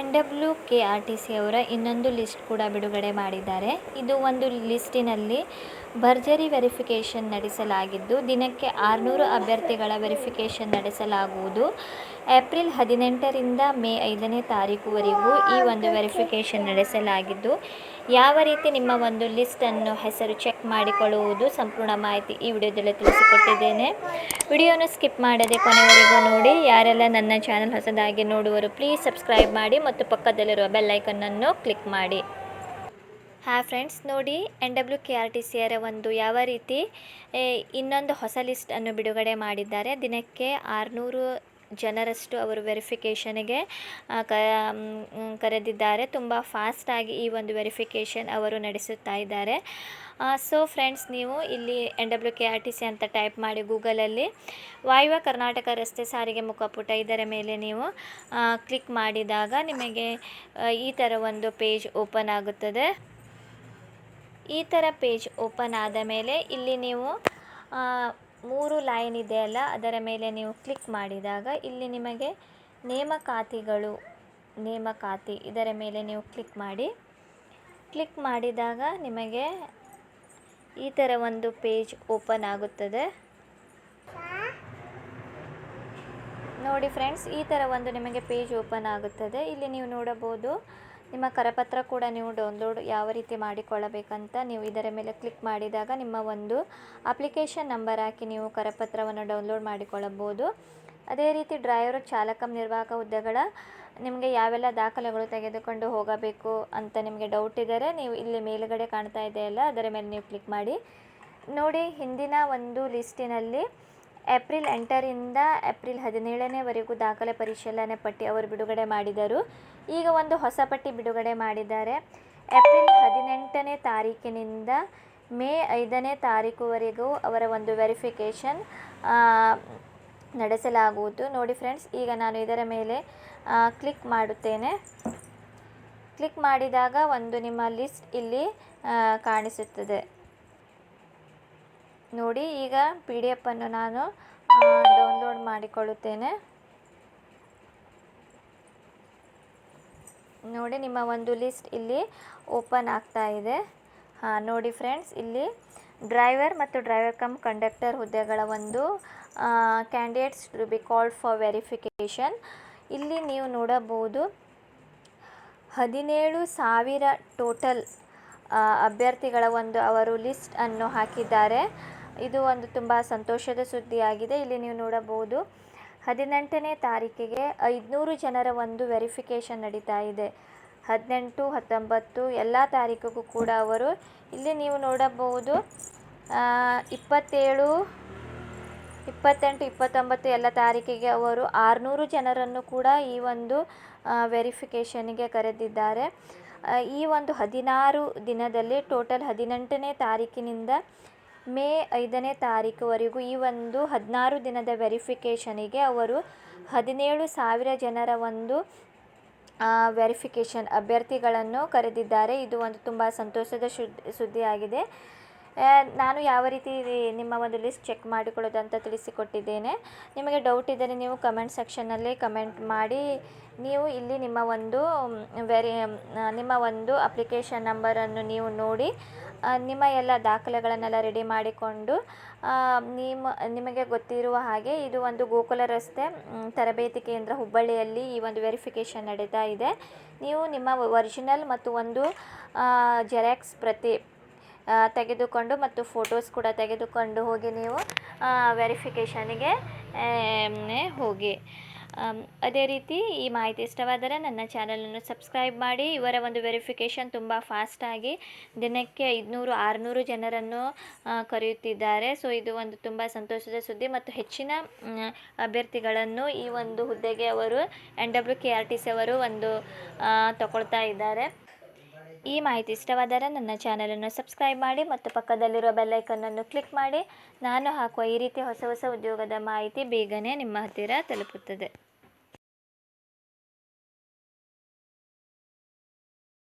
NWKRTC ಅವರ ಇನ್ನೊಂದು list ಕೂಡ ಬಿಡುಗಡೆ ಮಾಡಿದ್ದಾರೆ. ಇದು ಒಂದು ಲಿಸ್ಟಿನಲ್ಲಿ ಭರ್ಜರಿ ವೆರಿಫಿಕೇಷನ್ ನಡೆಸಲಾಗಿದ್ದು, ದಿನಕ್ಕೆ 600 ಅಭ್ಯರ್ಥಿಗಳ ವೆರಿಫಿಕೇಷನ್ ನಡೆಸಲಾಗುವುದು. ಏಪ್ರಿಲ್ 18ರಿಂದ ಮೇ 5ನೇ ತಾರೀಕುವರೆಗೂ ಈ ಒಂದು ವೆರಿಫಿಕೇಷನ್ ನಡೆಸಲಾಗಿದ್ದು, ಯಾವ ರೀತಿ ನಿಮ್ಮ ಒಂದು ಲಿಸ್ಟನ್ನು ಹೆಸರು ಚೆಕ್ ಮಾಡಿಕೊಳ್ಳುವುದು ಸಂಪೂರ್ಣ ಮಾಹಿತಿ ಈ ವಿಡಿಯೋದಲ್ಲಿ ತಿಳಿಸಿಕೊಟ್ಟಿದ್ದೇನೆ. ವಿಡಿಯೋನ ಸ್ಕಿಪ್ ಮಾಡದೆ ಕೊನೆವರೆಗೂ ನೋಡಿ. ಯಾರೆಲ್ಲ ನನ್ನ ಚಾನಲ್ ಹೊಸದಾಗಿ ನೋಡುವರು ಪ್ಲೀಸ್ ಸಬ್ಸ್ಕ್ರೈಬ್ ಮಾಡಿ ಮತ್ತು ಪಕ್ಕದಲ್ಲಿರುವ ಬೆಲ್ ಐಕನ್ನನ್ನು ಕ್ಲಿಕ್ ಮಾಡಿ. ಹಾಯ್ ಫ್ರೆಂಡ್ಸ್, ನೋಡಿ NWKRTC ಅವರ ಒಂದು ಯಾವ ರೀತಿ ಇನ್ನೊಂದು ಹೊಸ ಲಿಸ್ಟನ್ನು ಬಿಡುಗಡೆ ಮಾಡಿದ್ದಾರೆ. ದಿನಕ್ಕೆ 600 ಜನರಷ್ಟು ಅವರು ವೆರಿಫಿಕೇಷನ್ಗೆ ಕರೆದಿದ್ದಾರೆ. ತುಂಬ ಫಾಸ್ಟಾಗಿ ಈ ಒಂದು ವೆರಿಫಿಕೇಷನ್ ಅವರು ನಡೆಸುತ್ತಾ ಇದ್ದಾರೆ. ಸೊ ಫ್ರೆಂಡ್ಸ್, ನೀವು ಇಲ್ಲಿ NWKRTC ಅಂತ ಟೈಪ್ ಮಾಡಿ ಗೂಗಲಲ್ಲಿ ವಾಯುವ್ಯ ಕರ್ನಾಟಕ ರಸ್ತೆ ಸಾರಿಗೆ ಮುಖಪುಟ ಇದರ ಮೇಲೆ ನೀವು ಕ್ಲಿಕ್ ಮಾಡಿದಾಗ ನಿಮಗೆ ಈ ಥರ ಒಂದು ಪೇಜ್ ಓಪನ್ ಆಗುತ್ತದೆ. ಈ ಥರ ಪೇಜ್ ಓಪನ್ ಆದ ಮೇಲೆ ಇಲ್ಲಿ ನೀವು 3 ಲೈನ್ ಇದೆಯಲ್ಲ ಅದರ ಮೇಲೆ ನೀವು ಕ್ಲಿಕ್ ಮಾಡಿದಾಗ ಇಲ್ಲಿ ನಿಮಗೆ ನೇಮಕಾತಿ ಇದರ ಮೇಲೆ ನೀವು ಕ್ಲಿಕ್ ಮಾಡಿ. ಕ್ಲಿಕ್ ಮಾಡಿದಾಗ ನಿಮಗೆ ಈ ಥರ ಒಂದು ಪೇಜ್ ಓಪನ್ ಆಗುತ್ತದೆ. ನೋಡಿ ಫ್ರೆಂಡ್ಸ್, ಈ ಥರ ಒಂದು ನಿಮಗೆ ಪೇಜ್ ಓಪನ್ ಆಗುತ್ತದೆ. ಇಲ್ಲಿ ನೀವು ನೋಡಬಹುದು ನಿಮ್ಮ ಕರಪತ್ರ ಕೂಡ ನೀವು ಡೌನ್ಲೋಡ್ ಯಾವ ರೀತಿ ಮಾಡಿಕೊಳ್ಳಬೇಕಂತ ನೀವು ಇದರ ಮೇಲೆ ಕ್ಲಿಕ್ ಮಾಡಿದಾಗ ನಿಮ್ಮ ಒಂದು ಅಪ್ಲಿಕೇಶನ್ ನಂಬರ್ ಹಾಕಿ ನೀವು ಕರಪತ್ರವನ್ನು ಡೌನ್ಲೋಡ್ ಮಾಡಿಕೊಳ್ಳಬಹುದು. ಅದೇ ರೀತಿ ಡ್ರೈವರ್, ಚಾಲಕ, ನಿರ್ವಾಹಕ ಹುದ್ದೆಗಳ ನಿಮಗೆ ಯಾವೆಲ್ಲ ದಾಖಲೆಗಳು ತೆಗೆದುಕೊಂಡು ಹೋಗಬೇಕು ಅಂತ ನಿಮಗೆ ಡೌಟ್ ಇದ್ದರೆ ನೀವು ಇಲ್ಲಿ ಮೇಲುಗಡೆ ಕಾಣ್ತಾ ಇದೆಯಲ್ಲ ಅದರ ಮೇಲೆ ನೀವು ಕ್ಲಿಕ್ ಮಾಡಿ. ನೋಡಿ, ಹಿಂದಿನ ಒಂದು ಲಿಸ್ಟಿನಲ್ಲಿ ಏಪ್ರಿಲ್ 8ರಿಂದ ಏಪ್ರಿಲ್ 17ನೇವರೆಗೂ ದಾಖಲೆ ಪರಿಶೀಲನೆ ಪಟ್ಟಿ ಅವರು ಬಿಡುಗಡೆ ಮಾಡಿದರು. ಈಗ ಒಂದು ಹೊಸ ಪಟ್ಟಿ ಬಿಡುಗಡೆ ಮಾಡಿದ್ದಾರೆ. ಏಪ್ರಿಲ್ 18ನೇ ತಾರೀಕಿನಿಂದ ಮೇ 5ನೇ ತಾರೀಕುವರೆಗೂ ಅವರ ಒಂದು ವೆರಿಫಿಕೇಷನ್ ನಡೆಸಲಾಗುವುದು. ನೋಡಿ ಫ್ರೆಂಡ್ಸ್, ಈಗ ನಾನು ಇದರ ಮೇಲೆ ಕ್ಲಿಕ್ ಮಾಡುತ್ತೇನೆ. ಕ್ಲಿಕ್ ಮಾಡಿದಾಗ ಒಂದು ನಿಮ್ಮ ಲಿಸ್ಟ್ ಇಲ್ಲಿ ಕಾಣಿಸುತ್ತದೆ. ನೋಡಿ, ಈಗ PDF ಅನ್ನು ನಾನು ಡೌನ್ಲೋಡ್ ಮಾಡಿಕೊಳ್ಳುತ್ತೇನೆ. ನೋಡಿ, ನಿಮ್ಮ ಒಂದು ಲಿಸ್ಟ್ ಇಲ್ಲಿ ಓಪನ್ ಆಗ್ತಾ ಇದೆ. ನೋಡಿ ಫ್ರೆಂಡ್ಸ್, ಇಲ್ಲಿ ಡ್ರೈವರ್ ಮತ್ತು ಡ್ರೈವರ್ ಕಮ್ ಕಂಡಕ್ಟರ್ ಹುದ್ದೆಗಳ ಒಂದು candidates to be called for verification. ಇಲ್ಲಿ ನೀವು ನೋಡಬಹುದು 17,000 ಟೋಟಲ್ ಅಭ್ಯರ್ಥಿಗಳ ಒಂದು ಅವರು ಲಿಸ್ಟ್ ಅನ್ನು ಹಾಕಿದ್ದಾರೆ. ಇದು ಒಂದು ತುಂಬ ಸಂತೋಷದ ಸುದ್ದಿಯಾಗಿದೆ. ಇಲ್ಲಿ ನೀವು ನೋಡಬಹುದು 18ನೇ ತಾರೀಕಿಗೆ 500 ಜನರ ಒಂದು ವೆರಿಫಿಕೇಷನ್ ನಡೀತಾ ಇದೆ. 18, 19 ಎಲ್ಲ ತಾರೀಕಿಗೂ ಕೂಡ ಅವರು ಇಲ್ಲಿ ನೀವು ನೋಡಬಹುದು 27, 28, 29 ಎಲ್ಲ ತಾರೀಕಿಗೆ ಅವರು 600 ಜನರನ್ನು ಕೂಡ ಈ ಒಂದು ವೆರಿಫಿಕೇಷನ್ಗೆ ಕರೆದಿದ್ದಾರೆ. ಈ ಒಂದು 16 ದಿನದಲ್ಲಿ ಟೋಟಲ್ 18ನೇ ತಾರೀಕಿನಿಂದ ಮೇ 5ನೇ ತಾರೀಕುವರೆಗೂ ಈ ಒಂದು 16 ದಿನದ ವೆರಿಫಿಕೇಷನಿಗೆ ಅವರು 17,000 ಜನರ ಒಂದು ವೆರಿಫಿಕೇಷನ್ ಅಭ್ಯರ್ಥಿಗಳನ್ನು ಕರೆದಿದ್ದಾರೆ. ಇದು ಒಂದು ತುಂಬ ಸಂತೋಷದ ಸುದ್ದಿಯಾಗಿದೆ. ನಾನು ಯಾವ ರೀತಿ ನಿಮ್ಮ ಒಂದು ಲಿಸ್ಟ್ ಚೆಕ್ ಮಾಡಿಕೊಳ್ಳೋದು ಅಂತ ತಿಳಿಸಿಕೊಟ್ಟಿದ್ದೇನೆ. ನಿಮಗೆ ಡೌಟ್ ಇದ್ದರೆ ನೀವು ಕಮೆಂಟ್ ಸೆಕ್ಷನ್ನಲ್ಲಿ ಕಮೆಂಟ್ ಮಾಡಿ. ನೀವು ಇಲ್ಲಿ ನಿಮ್ಮ ಒಂದು ಅಪ್ಲಿಕೇಶನ್ ನಂಬರನ್ನು ನೀವು ನೋಡಿ ನಿಮ್ಮ ಎಲ್ಲ ದಾಖಲೆಗಳನ್ನೆಲ್ಲ ರೆಡಿ ಮಾಡಿಕೊಂಡು ನಿಮಗೆ ಗೊತ್ತಿರುವ ಹಾಗೆ ಇದು ಒಂದು ಗೋಕುಲ ರಸ್ತೆ ತರಬೇತಿ ಕೇಂದ್ರ ಹುಬ್ಬಳ್ಳಿಯಲ್ಲಿ ಈ ಒಂದು ವೆರಿಫಿಕೇಷನ್ ನಡೀತಾ ಇದೆ. ನೀವು ನಿಮ್ಮ ಒರಿಜಿನಲ್ ಮತ್ತು ಒಂದು ಜೆರಾಕ್ಸ್ ಪ್ರತಿ ತೆಗೆದುಕೊಂಡು ಮತ್ತು ಫೋಟೋಸ್ ಕೂಡ ತೆಗೆದುಕೊಂಡು ಹೋಗಿ ನೀವು ವೆರಿಫಿಕೇಷನ್ಗೆ ಹೋಗಿ. ಅದೇ ರೀತಿ ಈ ಮಾಹಿತಿ ಇಷ್ಟವಾದರೆ ನನ್ನ ಚಾನಲನ್ನು ಸಬ್ಸ್ಕ್ರೈಬ್ ಮಾಡಿ. ಇವರ ಒಂದು ವೆರಿಫಿಕೇಷನ್ ತುಂಬ ಫಾಸ್ಟಾಗಿ ದಿನಕ್ಕೆ 500, 600 ಜನರನ್ನು ಕರೆಯುತ್ತಿದ್ದಾರೆ. ಸೊ ಇದು ಒಂದು ತುಂಬ ಸಂತೋಷದ ಸುದ್ದಿ ಮತ್ತು ಹೆಚ್ಚಿನ ಅಭ್ಯರ್ಥಿಗಳನ್ನು ಈ ಒಂದು ಹುದ್ದೆಗೆ ಅವರು NWKRTC ಅವರು ಒಂದು ತಗೊಳ್ತಾ ಇದ್ದಾರೆ. ಈ ಮಾಹಿತಿ ಇಷ್ಟವಾದರೆ ನನ್ನ ಚಾನಲನ್ನು ಸಬ್ಸ್ಕ್ರೈಬ್ ಮಾಡಿ ಮತ್ತು ಪಕ್ಕದಲ್ಲಿರುವ ಬೆಲ್ ಐಕನ್ನನ್ನು ಕ್ಲಿಕ್ ಮಾಡಿ. ನಾನು ಹಾಕುವ ಈ ರೀತಿ ಹೊಸ ಉದ್ಯೋಗದ ಮಾಹಿತಿ ಬೇಗನೆ ನಿಮ್ಮ ಹತ್ತಿರ ತಲುಪುತ್ತದೆ.